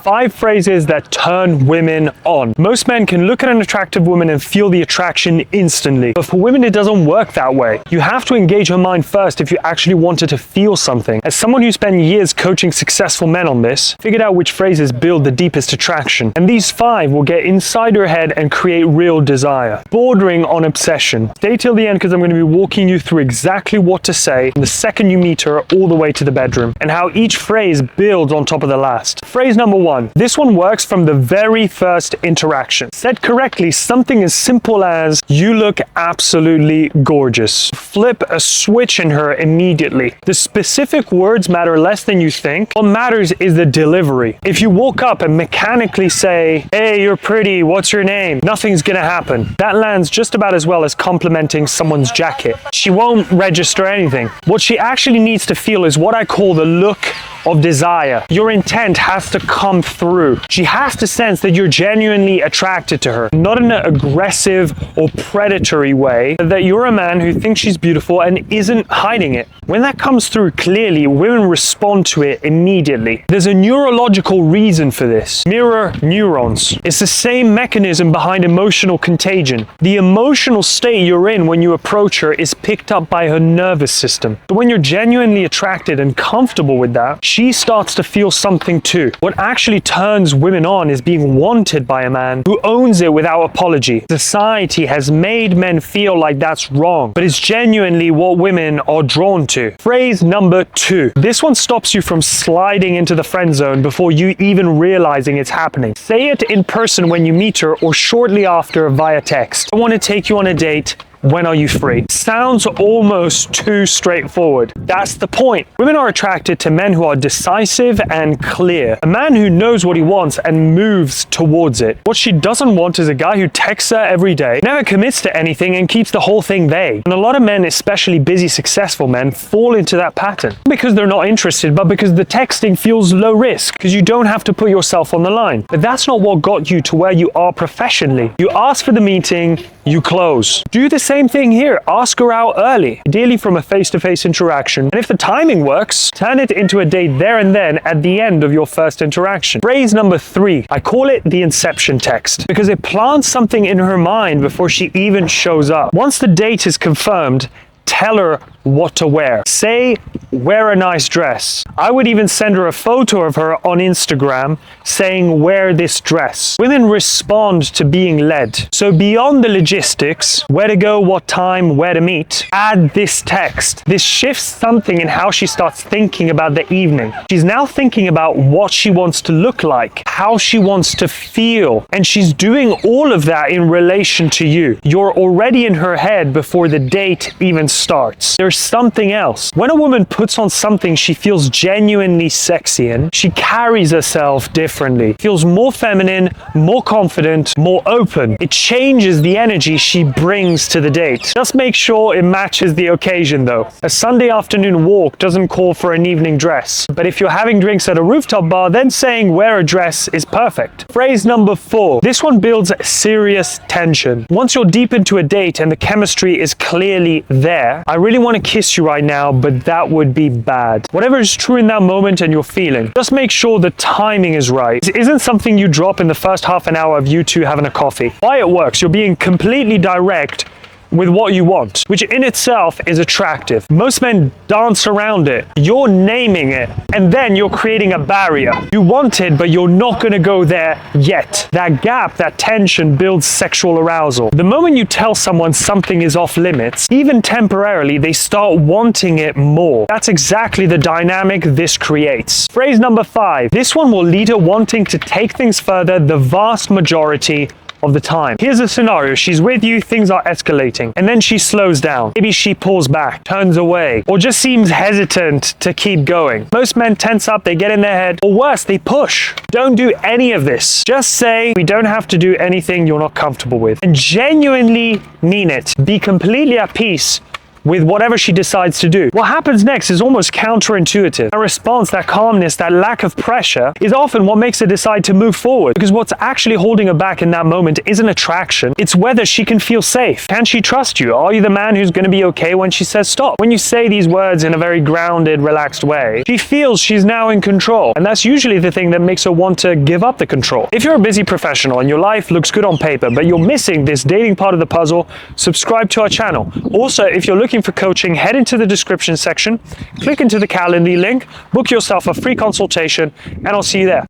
5 phrases that turn women on. Most men can look at an attractive woman and feel the attraction instantly, but for women it doesn't work that way. You have to engage her mind first if you actually wanted to feel something. As someone who spent years coaching successful men on this, figured out which phrases build the deepest attraction. And these 5 will get inside her head and create real desire, bordering on obsession. Stay till the end because I'm going to be walking you through exactly what to say the second you meet her all the way to the bedroom, and how each phrase builds on top of the last. Phrase number 1. This one works from the very first interaction. Said correctly, something as simple as, "You look absolutely gorgeous." Flip a switch in her immediately. The specific words matter less than you think. What matters is the delivery. If you walk up and mechanically say, "Hey, you're pretty, what's your name?" nothing's gonna happen. That lands just about as well as complimenting someone's jacket. She won't register anything. What she actually needs to feel is what I call the look of desire. Your intent has to come through. She has to sense that you're genuinely attracted to her, not in an aggressive or predatory way, but that you're a man who thinks she's beautiful and isn't hiding it. When that comes through clearly, women respond to it immediately. There's a neurological reason for this. Mirror neurons. It's the same mechanism behind emotional contagion. The emotional state you're in when you approach her is picked up by her nervous system. But when you're genuinely attracted and comfortable with that, she starts to feel something too. What actually turns women on is being wanted by a man who owns it without apology. Society has made men feel like that's wrong, but it's genuinely what women are drawn to. Phrase number 2. This one stops you from sliding into the friend zone before you even realizing it's happening. Say it in person when you meet her or shortly after via text. "I want to take you on a date. When are you free?" Sounds almost too straightforward. That's the point. Women are attracted to men who are decisive and clear. A man who knows what he wants and moves towards it. What she doesn't want is a guy who texts her every day, never commits to anything, and keeps the whole thing vague. And a lot of men, especially busy, successful men, fall into that pattern. Not because they're not interested, but because the texting feels low risk, because you don't have to put yourself on the line. But that's not what got you to where you are professionally. You ask for the meeting, you close. Do the same thing here. Ask her out early, ideally from a face-to-face interaction. And if the timing works, turn it into a date there and then at the end of your first interaction. Phrase number 3. I call it the Inception text because it plants something in her mind before she even shows up. Once the date is confirmed, tell her what to wear. Say, "Wear a nice dress." I would even send her a photo of her on Instagram saying, "Wear this dress." Women respond to being led. So beyond the logistics, where to go, what time, where to meet, add this text. This shifts something in how she starts thinking about the evening. She's now thinking about what she wants to look like, how she wants to feel, and she's doing all of that in relation to you. You're already in her head before the date even starts. There's something else. When a woman puts on something she feels genuinely sexy in, she carries herself differently. Feels more feminine, more confident, more open. It changes the energy she brings to the date. Just make sure it matches the occasion though. A Sunday afternoon walk doesn't call for an evening dress. But if you're having drinks at a rooftop bar, then saying wear a dress is perfect. Phrase number 4. This one builds serious tension. Once you're deep into a date and the chemistry is clearly there, I really want to kiss you right now, but that would be bad. Whatever is true in that moment and you're feeling, just make sure the timing is right. This isn't something you drop in the first half an hour of you two having a coffee. Why it works, you're being completely direct with what you want, which in itself is attractive. Most men dance around it. You're naming it, and then you're creating a barrier. You want it, but you're not going to go there yet. That gap, that tension builds sexual arousal. The moment you tell someone something is off limits, even temporarily, they start wanting it more. That's exactly the dynamic this creates. Phrase number 5. This one will lead her wanting to take things further the vast majority of the time. Here's a scenario. She's with you, things are escalating, and then she slows down. Maybe she pulls back, turns away, or just seems hesitant to keep going. Most men tense up, they get in their head, or worse, they push. Don't do any of this. Just say, "We don't have to do anything you're not comfortable with," and genuinely mean it. Be completely at peace with whatever she decides to do. What happens next is almost counterintuitive. That response, that calmness, that lack of pressure is often what makes her decide to move forward, because what's actually holding her back in that moment isn't attraction, it's whether she can feel safe. Can she trust you? Are you the man who's going to be okay when she says stop? When you say these words in a very grounded, relaxed way, she feels she's now in control, and that's usually the thing that makes her want to give up the control. If you're a busy professional and your life looks good on paper, but you're missing this dating part of the puzzle, subscribe to our channel. Also, if you're looking for coaching, head into the description section, click into the Calendly link, book yourself a free consultation, and I'll see you there.